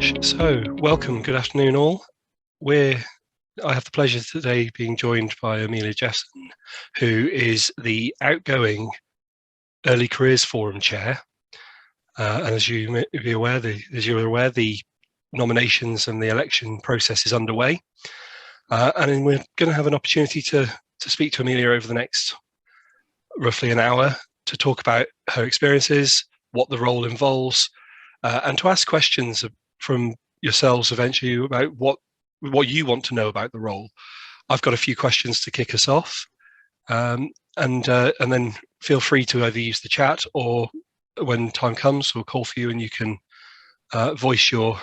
much. So, welcome. Good afternoon, all. I have the pleasure today being joined by Amelia Jephson, who is the outgoing Early Careers Forum Chair. And as you're aware, the nominations and the election process is underway. And we're going to have an opportunity to speak to Amelia over the next roughly an hour to talk about her experiences, what the role involves, and to ask questions from yourselves eventually about what you want to know about the role. I've got a few questions to kick us off, and then feel free to either use the chat or when time comes, we'll call for you and you can voice your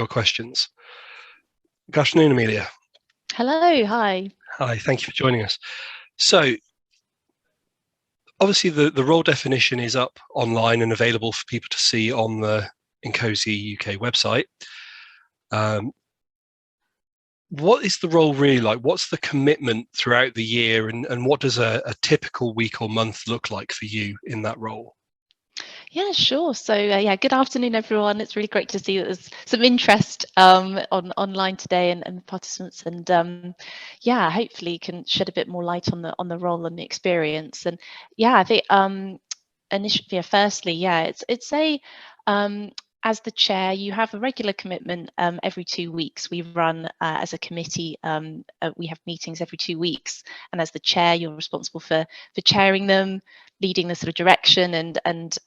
questions. Good afternoon, Amelia. Hello, hi. Hi, thank you for joining us. So, obviously, the role definition is up online and available for people to see on the INCOSE UK website. What is the role really like? What's the commitment throughout the year, and what does a typical week or month look like for you in that role? Yeah, sure. So yeah, good afternoon, everyone. It's really great to see that there's some interest online today and participants, and yeah, hopefully can shed a bit more light on the role and the experience. And yeah, I think initially, firstly, yeah, it's a as the chair, you have a regular commitment every 2 weeks. We run as a committee. We have meetings every 2 weeks, and as the chair, you're responsible for chairing them, leading the sort of direction, and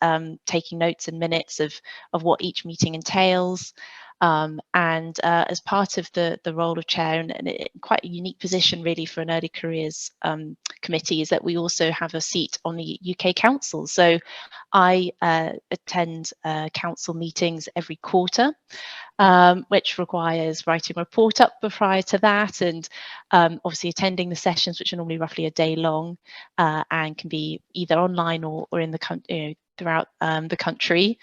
taking notes and minutes of what each meeting entails. And as part of the role of chair, and quite a unique position really for an early careers committee, is that we also have a seat on the UK Council. So I attend council meetings every quarter, which requires writing a report up prior to that, and obviously attending the sessions, which are normally roughly a day long, and can be either online or in the country, throughout the country.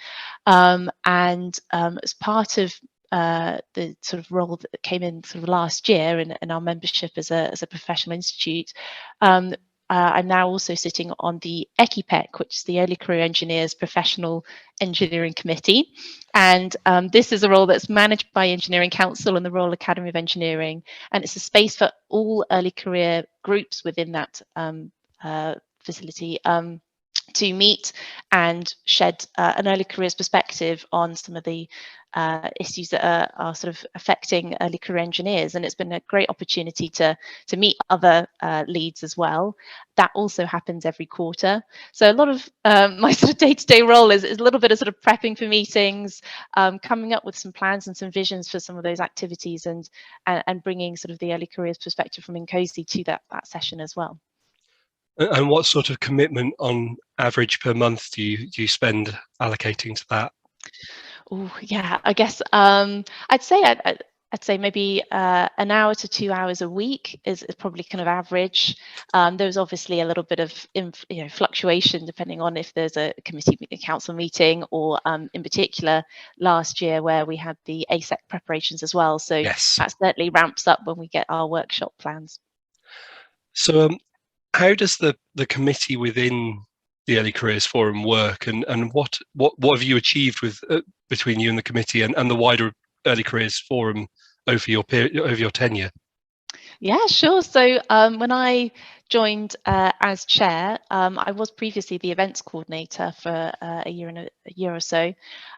And as part of the sort of role that came in sort of last year in our membership as a professional institute, I'm now also sitting on the ECIPEC, which is the Early Career Engineers Professional Engineering Committee. And this is a role that's managed by Engineering Council and the Royal Academy of Engineering. And it's a space for all early career groups within that facility to meet and shed an early careers perspective on some of the issues that are sort of affecting early career engineers. And it's been a great opportunity to meet other leads as well. That also happens every quarter. So a lot of my sort of day-to-day role is a little bit of sort of prepping for meetings, coming up with some plans and some visions for some of those activities, and bringing sort of the early careers perspective from INCOSE to that session as well. And what sort of commitment on average per month do you spend allocating to that? Oh yeah, I guess I'd say maybe an hour to 2 hours a week is probably kind of average. There's obviously a little bit of fluctuation depending on if there's a council meeting, or in particular last year where we had the ASEC preparations as well. So yes, that certainly ramps up when we get our workshop plans. So how does the committee within the Early Careers Forum work, and what have you achieved with between you and the committee and the wider Early Careers Forum over your tenure? Yeah, sure. So when I joined as chair, I was previously the events coordinator for a year or so.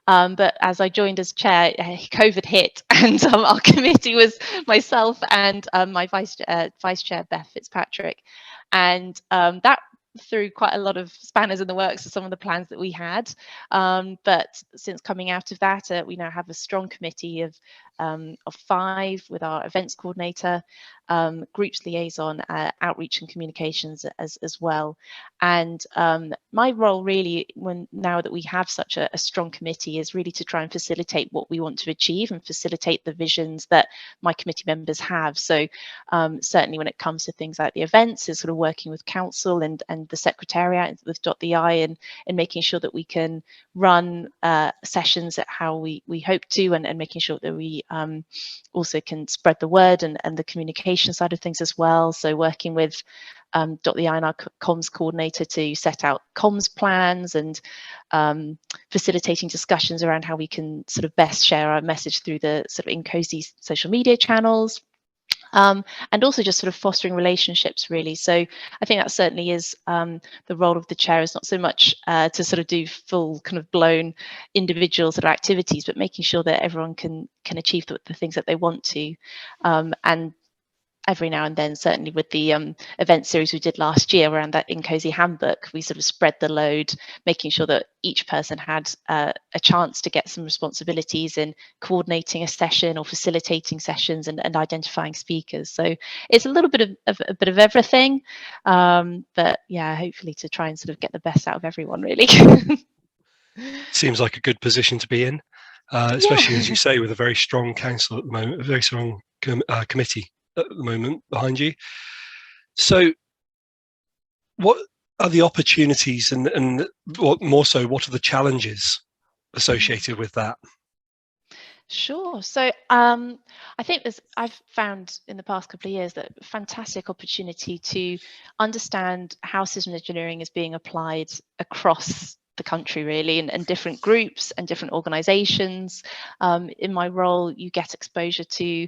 But as I joined as chair, COVID hit, and our committee was myself and my vice chair, Beth Fitzpatrick, and that threw quite a lot of spanners in the works of some of the plans that we had. But since coming out of that, we now have a strong committee of 5 with our events coordinator, groups liaison, outreach and communications as well. And my role really, now that we have such a strong committee, is really to try and facilitate what we want to achieve and facilitate the visions that my committee members have. So certainly when it comes to things like the events, is sort of working with council and the secretariat with Dot the I, and making sure that we can run sessions at how we hope to, and making sure that we also can spread the word and the communication side of things as well. So working with got the INR comms coordinator to set out comms plans and facilitating discussions around how we can sort of best share our message through the sort of INCOSE social media channels. And also just sort of fostering relationships, really. So I think that certainly is the role of the chair, is not so much to sort of do full kind of blown individual sort of activities, but making sure that everyone can achieve the things that they want to. And every now and then, certainly with the event series we did last year around that INCOSE handbook, we sort of spread the load, making sure that each person had a chance to get some responsibilities in coordinating a session or facilitating sessions and identifying speakers. So it's a little bit of everything, but yeah, hopefully to try and sort of get the best out of everyone, really. Seems like a good position to be in, especially as you say, with a very strong council at the moment, a very strong committee at the moment behind you. So what are the opportunities and what more so, what are the challenges associated with that? Sure. So I think I've found in the past couple of years that fantastic opportunity to understand how system engineering is being applied across the country, really, and different groups and different organizations. In my role, you get exposure to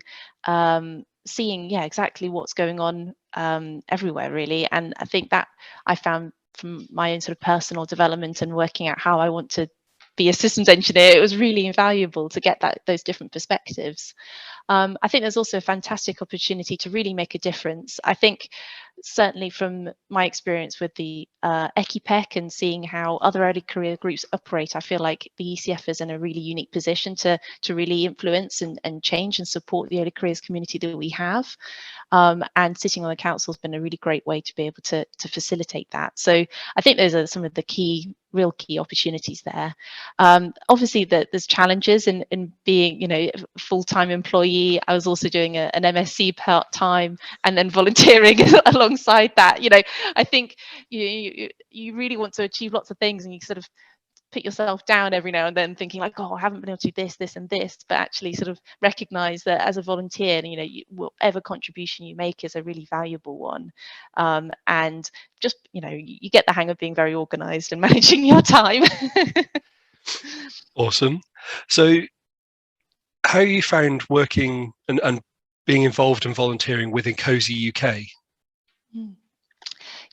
seeing, exactly what's going on everywhere, really. And I think that I found from my own sort of personal development and working out how I want to be a systems engineer, it was really invaluable to get those different perspectives. I think there's also a fantastic opportunity to really make a difference. I think certainly from my experience with the ECIPEC and seeing how other early career groups operate, I feel like the ECF is in a really unique position to really influence and change and support the early careers community that we have. And sitting on the council has been a really great way to be able to facilitate that. So I think those are some of the real key opportunities there. Obviously, there's challenges in being, a full-time employee. I was also doing an MSc part-time and then volunteering alongside that. I think you really want to achieve lots of things, and you sort of put yourself down every now and then thinking like, oh, I haven't been able to do this and this, but actually sort of recognize that as a volunteer, whatever contribution you make is a really valuable one. And just, you get the hang of being very organized and managing your time. Awesome. So how you found working and being involved and volunteering with INCOSE UK?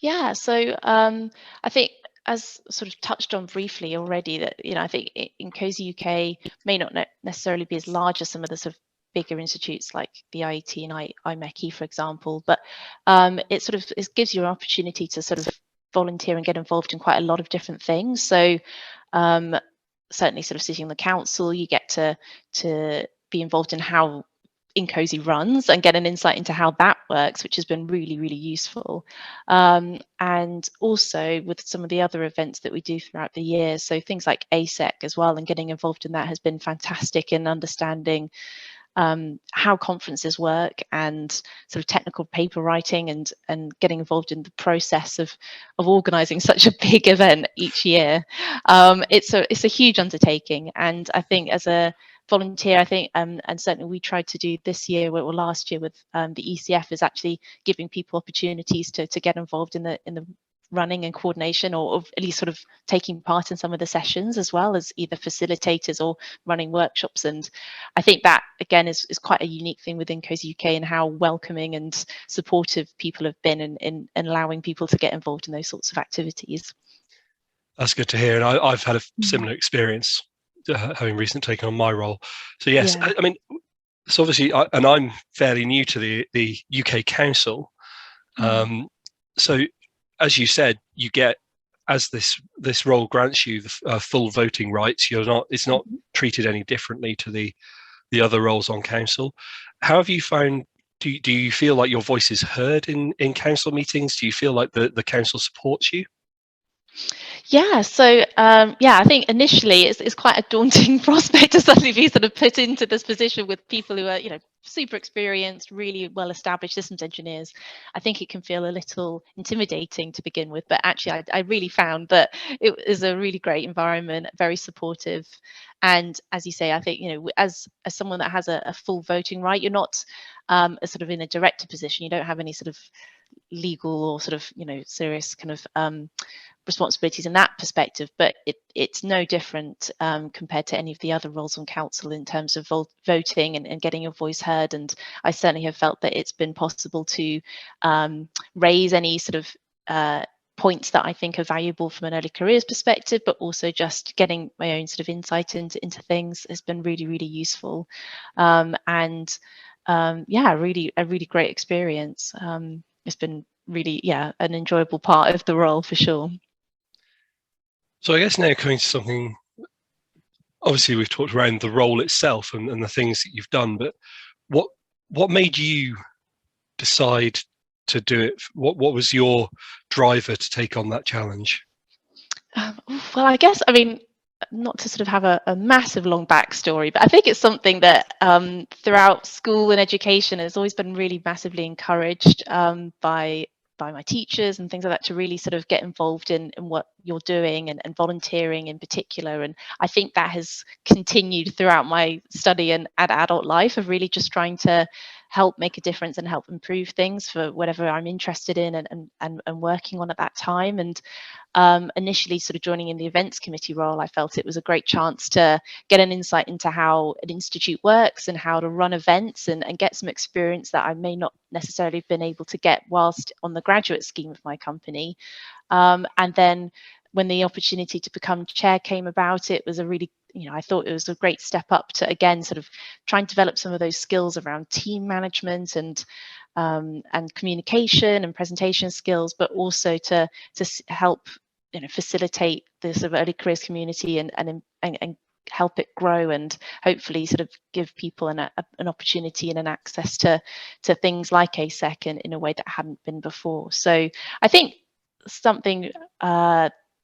Yeah, so I think, as sort of touched on briefly already, that I think INCOSE UK may not necessarily be as large as some of the sort of bigger institutes like the IET and IMechE, for example, but it gives you an opportunity to sort of volunteer and get involved in quite a lot of different things. So certainly sort of sitting on the council, you get to be involved in how INCOSE runs and get an insight into how that works, which has been really, really useful. And also with some of the other events that we do throughout the year, so things like ASEC as well, and getting involved in that has been fantastic in understanding how conferences work and sort of technical paper writing and getting involved in the process of organizing such a big event each year. It's a huge undertaking, and I think as a volunteer, I think, and certainly we tried to do this year or last year with the ECF, is actually giving people opportunities to get involved in the running and coordination, or at least sort of taking part in some of the sessions, as well as either facilitators or running workshops. And I think that again is quite a unique thing within INCOSE UK, and how welcoming and supportive people have been in allowing people to get involved in those sorts of activities. That's good to hear, and I've had a similar experience, having recently taken on my role. So yes, yeah. I mean, so obviously, I'm fairly new to the UK Council. So as you said, you get, as this role grants you the full voting rights. It's not treated any differently to the other roles on council. How have you found? Do you feel like your voice is heard in council meetings? Do you feel like the council supports you? Yeah, so I think initially it's quite a daunting prospect to suddenly be sort of put into this position with people who are super experienced, really well established systems engineers, I think it can feel a little intimidating to begin with. But actually, I really found that it is a really great environment, very supportive. And as you say, I think, as someone that has a full voting right, you're not a sort of in a director position. You don't have any sort of legal or sort of serious kind of responsibilities in that perspective, but it's no different compared to any of the other roles on council in terms of voting and getting your voice heard. And I certainly have felt that it's been possible to raise any sort of points that I think are valuable from an early careers perspective, but also just getting my own sort of insight into things has been really, really useful. Yeah, really a really great experience. It's been really, an enjoyable part of the role for sure. So I guess now coming to something, obviously we've talked around the role itself and the things that you've done, but what made you decide to do it? What was your driver to take on that challenge? Well, I guess, I mean, not to sort of have a massive long backstory, but I think it's something that throughout school and education has always been really massively encouraged by my teachers and things like that, to really sort of get involved in what you're doing and volunteering in particular. And I think that has continued throughout my study and adult life, of really just trying to help make a difference and help improve things for whatever I'm interested in and working on at that time. And initially sort of joining in the events committee role, I felt it was a great chance to get an insight into how an institute works and how to run events and get some experience that I may not necessarily have been able to get whilst on the graduate scheme of my company. And then when the opportunity to become chair came about, it was a really, I thought it was a great step up to, again, sort of try and develop some of those skills around team management and communication and presentation skills, but also to help facilitate the sort of early careers community and help it grow, and hopefully sort of give people an opportunity and an access to things like ASEC in a way that hadn't been before. So I think something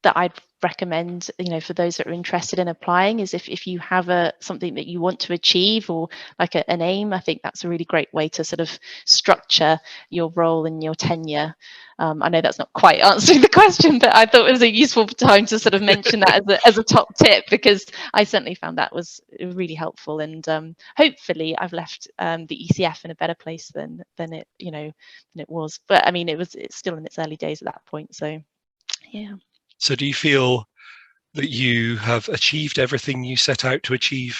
that I'd recommend, for those that are interested in applying, is if you have something that you want to achieve, or like an aim, I think that's a really great way to sort of structure your role and your tenure. I know that's not quite answering the question, but I thought it was a useful time to sort of mention that as a top tip, because I certainly found that was really helpful. And hopefully I've left the ECF in a better place than it was. But I mean, it's still in its early days at that point. So yeah. So do you feel that you have achieved everything you set out to achieve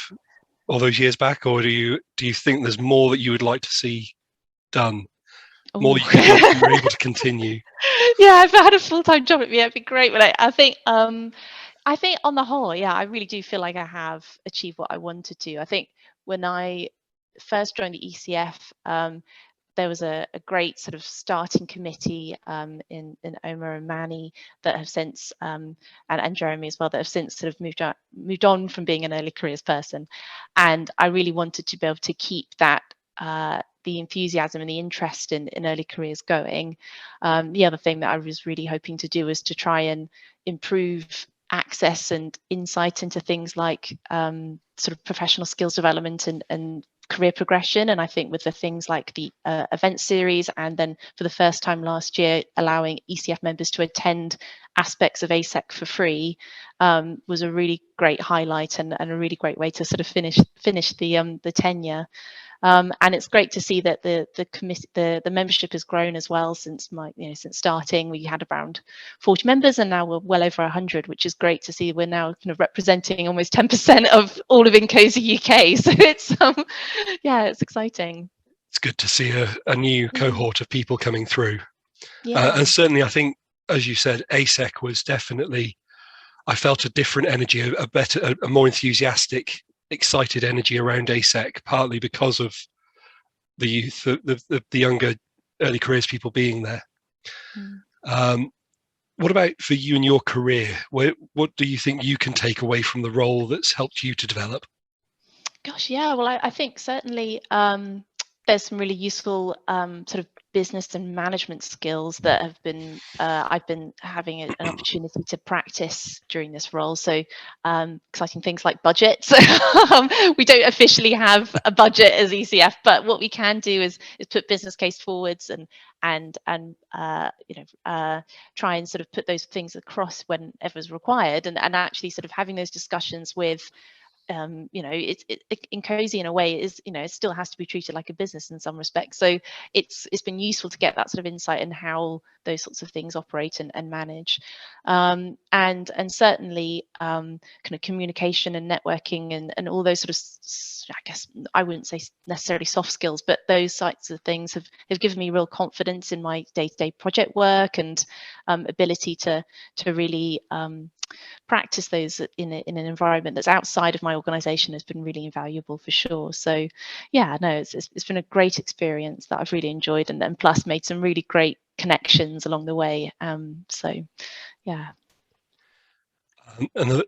all those years back, or do you think there's more that you would like to see done? More that you were able to continue? Yeah, if I had a full-time job, it'd be great. But I think on the whole, yeah, I really do feel like I have achieved what I wanted to. I think when I first joined the ECF, there was a great sort of starting committee in Omar and Manny that have since, and Jeremy as well, that have since sort of moved on from being an early careers person. And I really wanted to be able to keep that the enthusiasm and the interest in early careers going. The other thing that I was really hoping to do was to try and improve access and insight into things like sort of professional skills development and career progression. And I think with the things like the event series, and then for the first time last year allowing ECF members to attend aspects of ASEC for free, was a really great highlight and a really great way to sort of finish the tenure. And it's great to see that the membership has grown as well since since starting. We had around 40 members, and now we're well over 100, which is great to see. We're now kind of representing almost 10% of all of INCOSE UK. So it's it's exciting. It's good to see a new cohort of people coming through. Yeah. And certainly, I think, as you said, ASEC was definitely, I felt a different energy, a more enthusiastic, excited energy around ASEC, partly because of the youth, the younger early careers people being there. What about for you in your career? What do you think you can take away from the role that's helped you to develop? Gosh, yeah. Well, I think certainly there's some really useful sort of business and management skills that have been I've been having an opportunity to practice during this role. So exciting things like budgets. We don't officially have a budget as ECF, but what we can do is put business case forwards and try and sort of put those things across whenever is required, and actually sort of having those discussions with it's INCOSE in a way is, it still has to be treated like a business in some respects. So it's been useful to get that sort of insight in how those sorts of things operate and manage, and certainly kind of communication and networking and all those sort of, I guess I wouldn't say necessarily soft skills, but those types of things have given me real confidence in my day-to-day project work and ability to really practice those in an environment that's outside of my organization has been really invaluable for sure. So yeah, no, it's been a great experience that I've really enjoyed, and then plus made some really great connections along the way. So yeah. And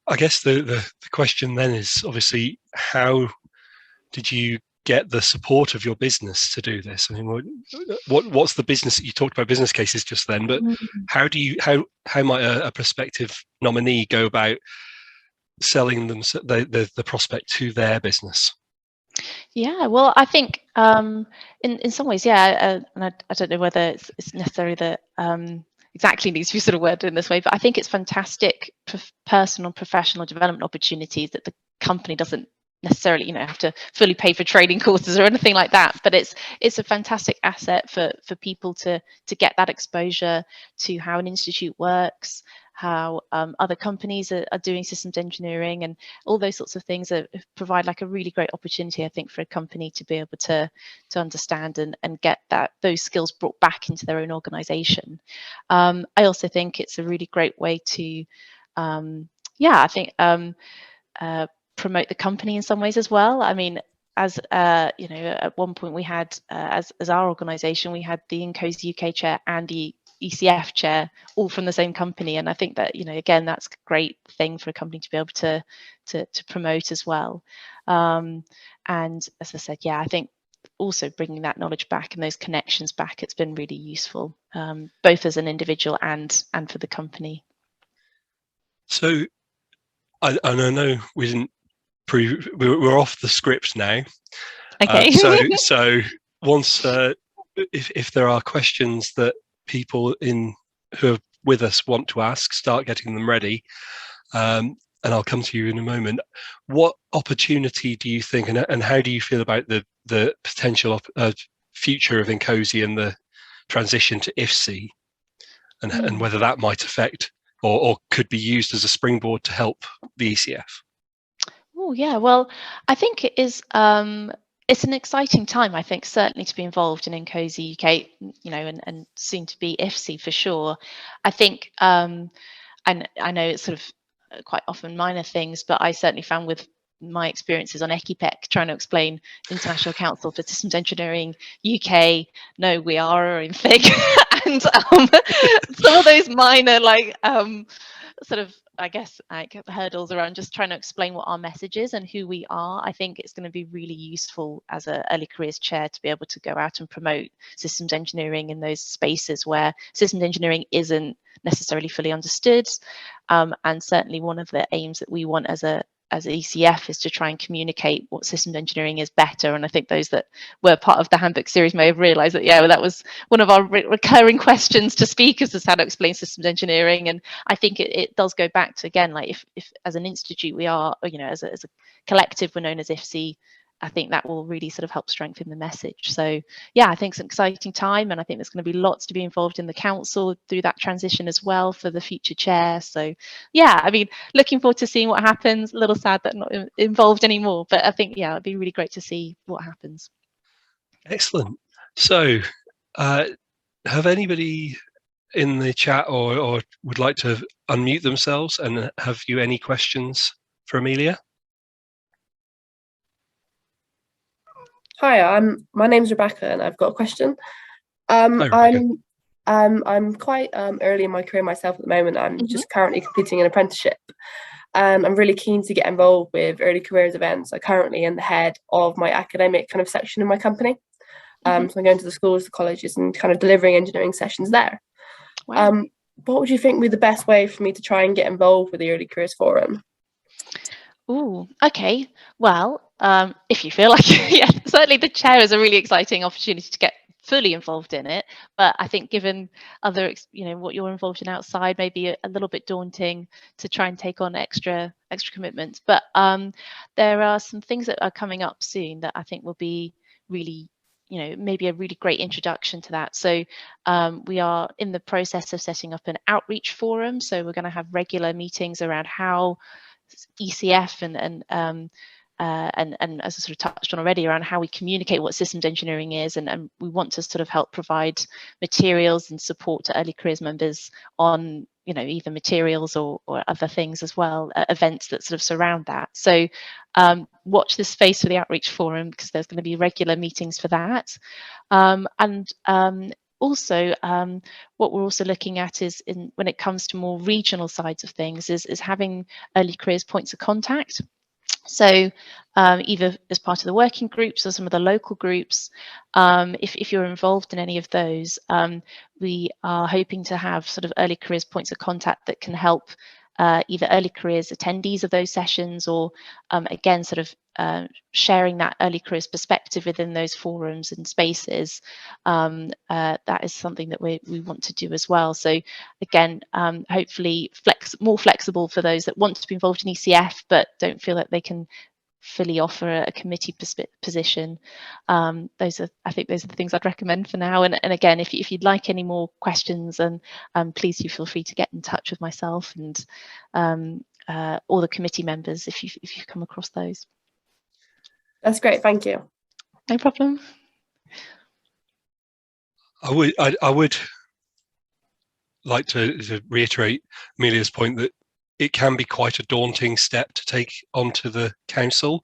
I guess the question then is obviously, how did you get the support of your business to do this? I mean, what's the business? You talked about business cases just then, but how might a prospective nominee go about selling them the prospect to their business? Yeah, well, I think in some ways, yeah, and I don't know whether it's necessarily that exactly needs to be sort of worded in this way, but I think it's fantastic personal professional development opportunities that the company doesn't necessarily have to fully pay for training courses or anything like that, but it's a fantastic asset for people to get that exposure to how an institute works, how other companies are doing systems engineering, and all those sorts of things provide like a really great opportunity, I think, for a company to be able to understand and get those skills brought back into their own organization. I also think it's a really great way to I think promote the company in some ways as well. I mean, as at one point we had as our organization, we had the INCOSE UK chair and the ECF chair all from the same company, and I think that again, that's a great thing for a company to be able to promote as well. And as I said, yeah, I think also bringing that knowledge back and those connections back, it's been really useful, both as an individual and for the company. So I know we didn't we're off the script now. Okay. So once if there are questions that people who are with us want to ask, start getting them ready, and I'll come to you in a moment. What opportunity do you think, and how do you feel about the potential future of INCOSE and the transition to IFSI, and whether that might affect or could be used as a springboard to help the ECF? Oh yeah, well, I think it is. It's an exciting time, I think, certainly to be involved in INCOSE UK, and soon to be IFSI for sure. I think, and I know it's sort of quite often minor things, but I certainly found with my experiences on ECIPEC trying to explain International Council for Systems Engineering UK, no, we are in FIG, and some of those minor sort of, I guess, like hurdles around just trying to explain what our message is and who we are. I think it's going to be really useful as an early careers chair to be able to go out and promote systems engineering in those spaces where systems engineering isn't necessarily fully understood. And certainly one of the aims that we want as ECF is to try and communicate what systems engineering is better. And I think those that were part of the handbook series may have realized that, that was one of our recurring questions to speakers, is how to explain systems engineering. And I think it does go back to, again, like if as an institute we are, as a collective, we're known as IFSI, I think that will really sort of help strengthen the message. So yeah, I think it's an exciting time, and I think there's going to be lots to be involved in the council through that transition as well for the future chair. So yeah, I mean, looking forward to seeing what happens. A little sad that I'm not involved anymore, but I think, yeah, it'd be really great to see what happens. Excellent. So have anybody in the chat or would like to unmute themselves, and have you any questions for Amelia? Hi, my name's Rebecca, and I've got a question. Hi, Rebecca. I'm quite early in my career myself at the moment. I'm just currently completing an apprenticeship, I'm really keen to get involved with early careers events. I'm currently in the head of my academic kind of section in my company. So I'm going to the schools, the colleges, and kind of delivering engineering sessions there. Wow. What would you think would be the best way for me to try and get involved with the Early Careers Forum? Oh, okay. Well, if you feel like it, yeah, certainly the chair is a really exciting opportunity to get fully involved in it. But I think given other, what you're involved in outside, maybe a little bit daunting to try and take on extra commitments. But there are some things that are coming up soon that I think will be really, maybe a really great introduction to that. So we are in the process of setting up an outreach forum. So we're going to have regular meetings around how ECF and as I sort of touched on already, around how we communicate what systems engineering is, and we want to sort of help provide materials and support to early careers members on either materials or other things as well, events that sort of surround that. So watch this space for the outreach forum, because there's going to be regular meetings for that. Also, what we're also looking at is, when it comes to more regional sides of things, is having early careers points of contact. So either as part of the working groups or some of the local groups, if you're involved in any of those, we are hoping to have sort of early careers points of contact that can help either early careers attendees of those sessions, or again, sort of sharing that early careers perspective within those forums and spaces. That is something that we want to do as well. So again, hopefully more flexible for those that want to be involved in ECF but don't feel that they can fully offer a committee position. I think those are the things I'd recommend for now. And again, if you'd like any more questions, and please do feel free to get in touch with myself and all the committee members if you come across those. That's great, thank you. No problem. I would like to reiterate Amelia's point that it can be quite a daunting step to take onto the council,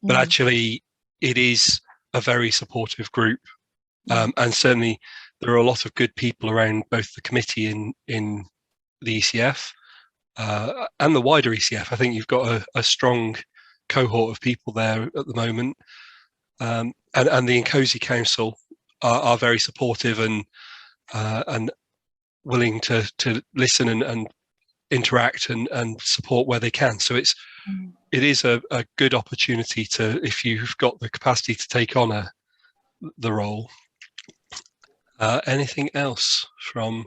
but actually it is a very supportive group, and certainly there are a lot of good people around both the committee in the ECF and the wider ECF. I think you've got a strong cohort of people there at the moment, and the INCOSE Council are very supportive and willing to listen and interact and support where they can. So it is a good opportunity to, if you've got the capacity to take on the role. Anything else from?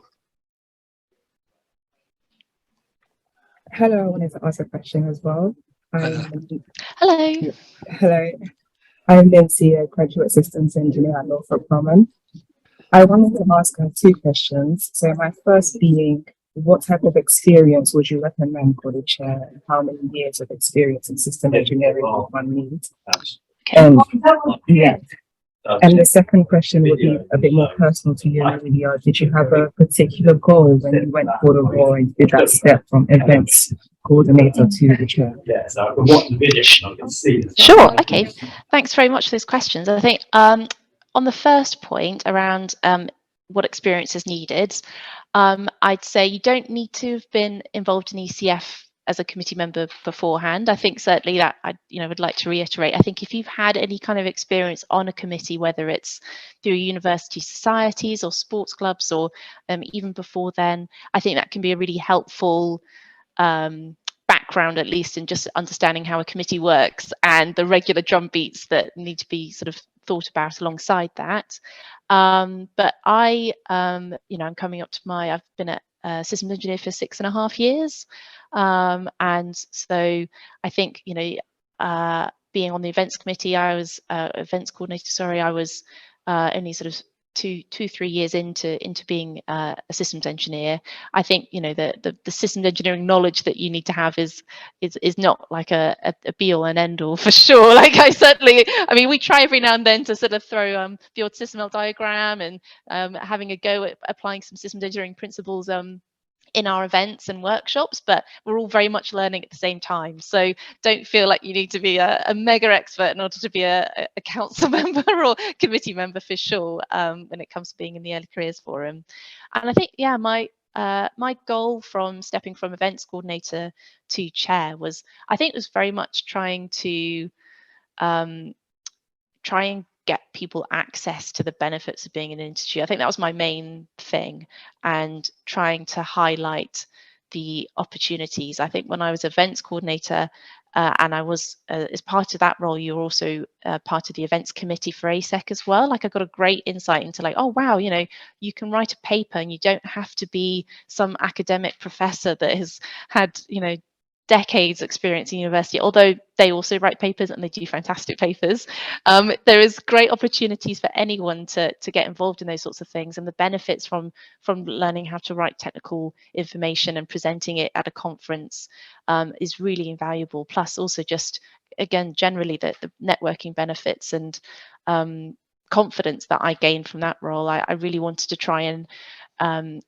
Hello, I wanted to ask a question as well. Hello. Hello. I'm Nancy, a graduate systems engineer at Northrop Grumman. I wanted to ask her two questions. So my first being, what type of experience would you recommend for the chair, and how many years of experience in system engineering would one need? And yeah. And the second question would be a bit more personal to you, Amelia. Did you have a particular goal when you went for the role and did that step from events coordinator to the chair? Sure. Okay. Thanks very much for those questions. I think on the first point around what experience is needed, I'd say you don't need to have been involved in ECF as a committee member beforehand. I think certainly that I would like to reiterate. I think if you've had any kind of experience on a committee, whether it's through university societies or sports clubs, or even before then, I think that can be a really helpful background, at least in just understanding how a committee works and the regular drumbeats that need to be sort of thought about alongside that. But I'm coming up to I've been a systems engineer for 6.5 years. And so I think, being on the events committee, I was events coordinator, I was only sort of 2-3 years into being a systems engineer. I think the systems engineering knowledge that you need to have is not like a be all and end all for sure. Like I mean we try every now and then to sort of throw the odd system diagram and having a go at applying some systems engineering principles in our events and workshops, but we're all very much learning at the same time. So don't feel like you need to be a mega expert in order to be a council member or committee member for sure when it comes to being in the Early Careers Forum. And I think, my my goal from stepping from events coordinator to chair was, I think, was very much trying to try and get people access to the benefits of being in an institute. I think that was my main thing, and trying to highlight the opportunities. I think when I was events coordinator, and I was, as part of that role, you're also part of the events committee for ASEC as well. Like, I got a great insight into, like, oh wow, you know, you can write a paper and you don't have to be some academic professor that has had, you know, decades experience in university, although they also write papers and they do fantastic papers. There is great opportunities for anyone to get involved in those sorts of things, and the benefits from learning how to write technical information and presenting it at a conference is really invaluable. Plus, also, just again, generally the networking benefits and confidence that I gained from that role. I really wanted to try and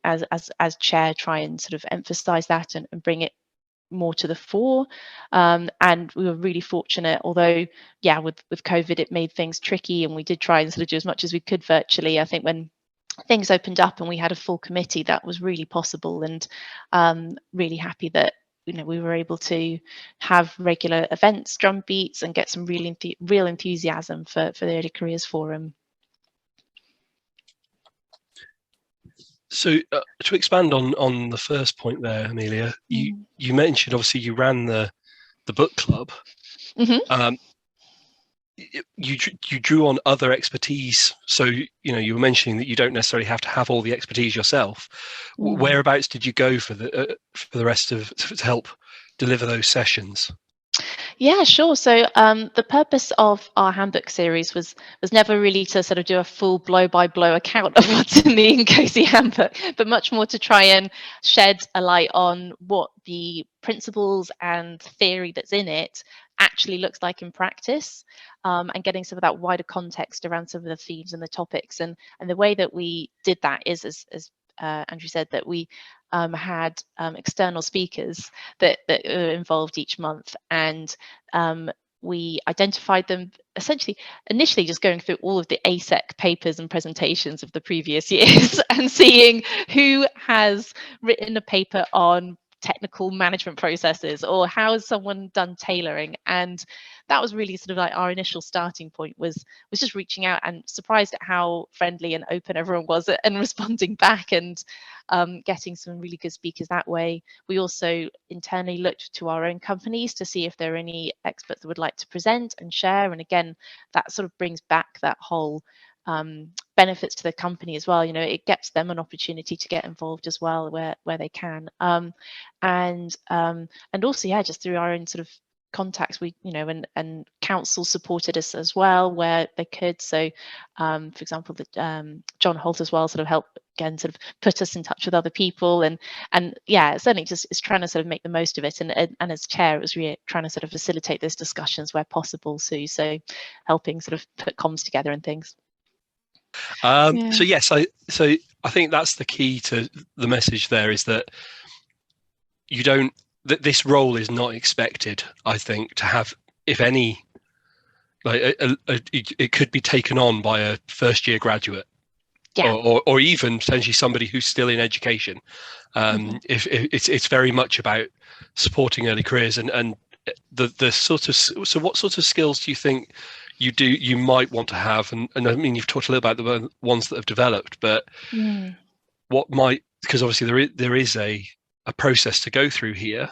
as chair, try and sort of emphasize that and bring it more to the fore. And we were really fortunate, although yeah, with COVID it made things tricky, and we did try and sort of do as much as we could virtually. I think when things opened up and we had a full committee, that was really possible, and really happy that, you know, we were able to have regular events, drum beats, and get some real enthusiasm for the Early Careers Forum. So to expand on the first point there, Amelia, you mentioned, obviously, you ran the book club. Mm-hmm. You drew on other expertise. So, you know, you were mentioning that you don't necessarily have to have all the expertise yourself. Whereabouts did you go for the rest of, to help deliver those sessions? Yeah, sure. So the purpose of our handbook series was never really to sort of do a full blow-by-blow account of what's in the INCOSE handbook, but much more to try and shed a light on what the principles and theory that's in it actually looks like in practice, and getting some of that wider context around some of the themes and the topics. And the way that we did that is, as Andrew said, that we had external speakers that were involved each month, and we identified them essentially initially just going through all of the ASEC papers and presentations of the previous years and seeing who has written a paper on technical management processes, or how has someone done tailoring. And that was really sort of like our initial starting point, was just reaching out, and surprised at how friendly and open everyone was and responding back, and getting some really good speakers that way. We also internally looked to our own companies to see if there are any experts that would like to present and share, and again, that sort of brings back that whole benefits to the company as well. You know, it gets them an opportunity to get involved as well where they can, and also, yeah, just through our own sort of contacts, we, you know, and council supported us as well where they could. So for example, John Holt as well sort of helped again sort of put us in touch with other people, and yeah, certainly just is trying to sort of make the most of it, and as chair, it was really trying to sort of facilitate those discussions where possible, so helping sort of put comms together and things. So yes, so I think that's the key to the message there, is that that this role is not expected, I think, to have, if any, like it could be taken on by a first year graduate, or even potentially somebody who's still in education. If it's very much about supporting early careers, and the sort of, so what sort of skills do you think you might want to have, and I mean, you've talked a little about the ones that have developed, but what might, because obviously there is a process to go through here.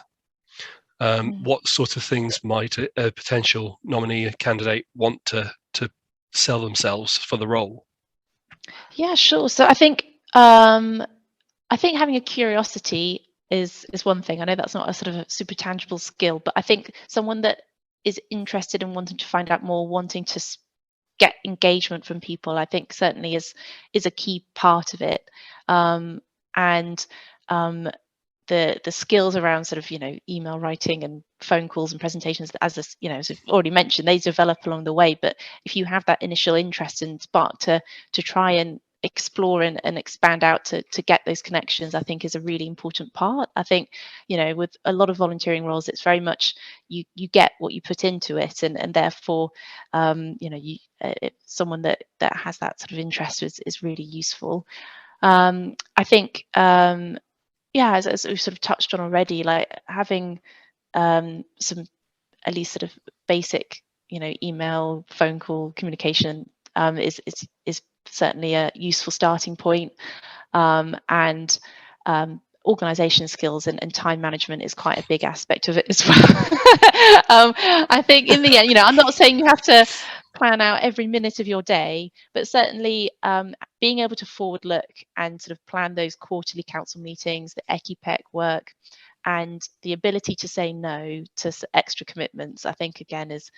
What sort of things might a potential nominee, a candidate, want to sell themselves for the role? Yeah, sure. So I think having a curiosity is one thing. I know that's not a sort of a super tangible skill, but I think someone that is interested in wanting to find out more, wanting to get engagement from people, I think certainly is a key part of it. And the skills around sort of, you know, email writing and phone calls and presentations, as this, you know, as I've already mentioned, they develop along the way. But if you have that initial interest and spark to try and explore and expand out to get those connections, I think is a really important part. I think, you know, with a lot of volunteering roles, it's very much you get what you put into it, and therefore you know, someone that has that sort of interest is really useful. I think yeah, as we sort of touched on already, like having some at least sort of basic, email, phone call communication is certainly a useful starting point, and organization skills and time management is quite a big aspect of it as well. I think in the end, I'm not saying you have to plan out every minute of your day, but certainly being able to forward look and sort of plan those quarterly council meetings, the ECIPEC work, and the ability to say no to extra commitments, I think again is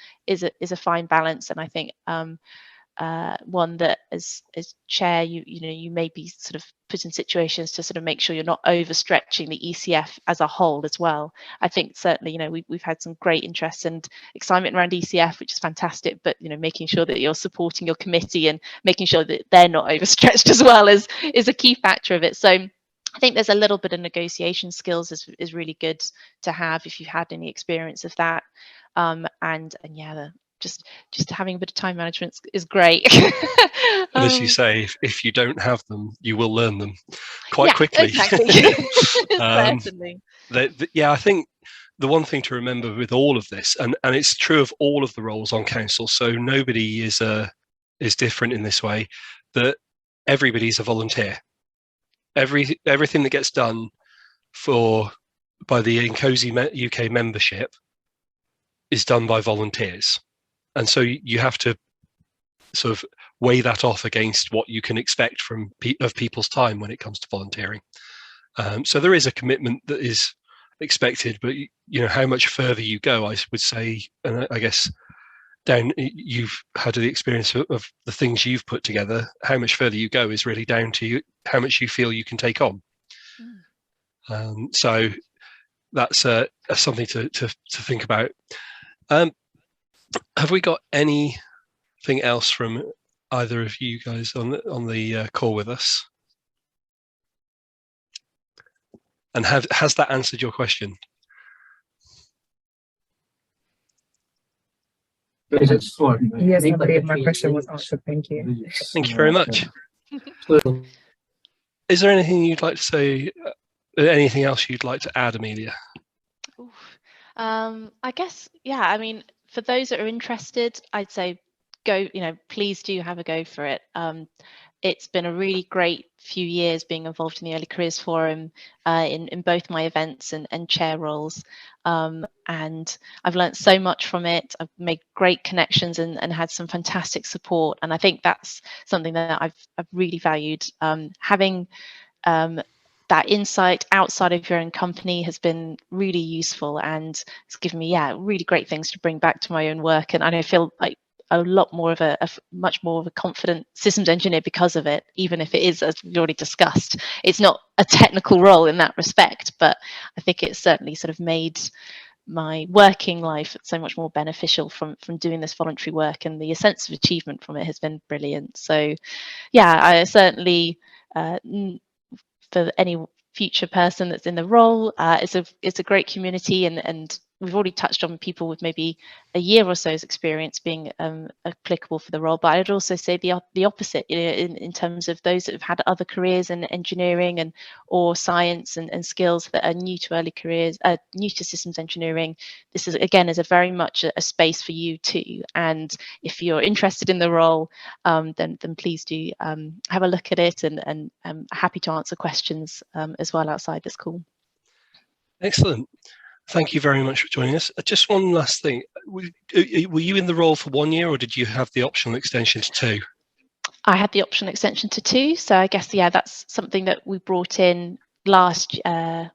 a fine balance. And I think one that as chair, you may be sort of put in situations to sort of make sure you're not overstretching the ECF as a whole as well. I think certainly, we've had some great interest and excitement around ECF, which is fantastic, but making sure that you're supporting your committee and making sure that they're not overstretched as well is a key factor of it. So I think there's a little bit of negotiation skills is really good to have if you've had any experience of that. And yeah, just having a bit of time management is great. And as you say, if you don't have them, you will learn them quite quickly. Exactly. Certainly. I think the one thing to remember with all of this, and it's true of all of the roles on council, so nobody is different in this way, that everybody's a volunteer. Everything that gets done by the INCOSE UK membership is done by volunteers. And so you have to sort of weigh that off against what you can expect of people's time when it comes to volunteering. So there is a commitment that is expected, but how much further you go, I would say, and I guess you've had the experience of the things you've put together. How much further you go is really down to you, how much you feel you can take on. So that's something to think about. Have we got anything else from either of you guys on the call with us? And has that answered your question? Yes, I believe my question was answered. Thank you. Thank you very much. Is there anything you'd like to say? Anything else you'd like to add, Amelia? I guess, I mean, for those that are interested, I'd say go, please do have a go for it. It's been a really great few years being involved in the Early Careers Forum in both my events and chair roles. And I've learned so much from it. I've made great connections and had some fantastic support. And I think that's something that I've really valued. Having that insight outside of your own company has been really useful, and it's given me really great things to bring back to my own work. And I feel like a lot more of a much more of a confident systems engineer because of it, even if it is, as we've already discussed, it's not a technical role in that respect, but I think it's certainly sort of made my working life so much more beneficial from doing this voluntary work, and the sense of achievement from it has been brilliant. So I certainly for any future person that's in the role, it's a great community, and we've already touched on people with maybe a year or so's experience being applicable for the role. But I'd also say the opposite, in terms of those that have had other careers in engineering or science and skills that are new to early careers, new to systems engineering. This is a very much a space for you too. And if you're interested in the role, then please do have a look at it, and I'm happy to answer questions as well outside this call. Excellent. Thank you very much for joining us. Just one last thing. Were you in the role for 1 year, or did you have the optional extension to 2? I had the optional extension to 2. So I guess, that's something that we brought in last that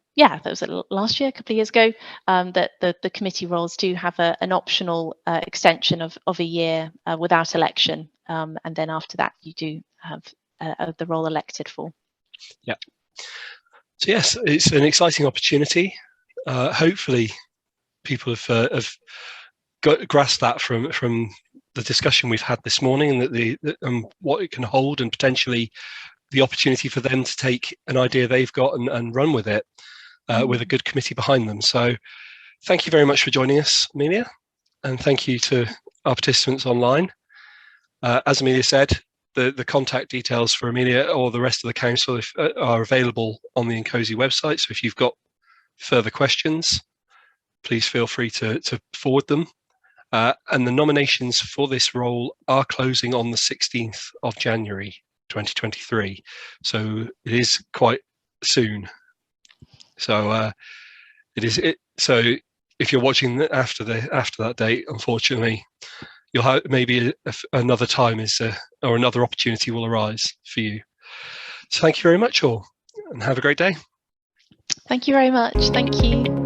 was last year, a couple of years ago, that the committee roles do have an optional extension of a year without election. And then after that, you do have the role elected for. Yeah. So yes, it's an exciting opportunity. Hopefully people have grasped that from the discussion we've had this morning, and that what it can hold, and potentially the opportunity for them to take an idea they've got and run with it with a good committee behind them. So thank you very much for joining us, Amelia, and thank you to our participants online. As Amelia said, the contact details for Amelia or the rest of the council are available on the INCOSE website. So if you've got further questions, please feel free to forward them. And the nominations for this role are closing on the 16th of January 2023. So it is quite soon. So so if you're watching after that date, unfortunately, you'll have maybe another time or another opportunity will arise for you. So thank you very much all, and have a great day. Thank you very much. Thank you.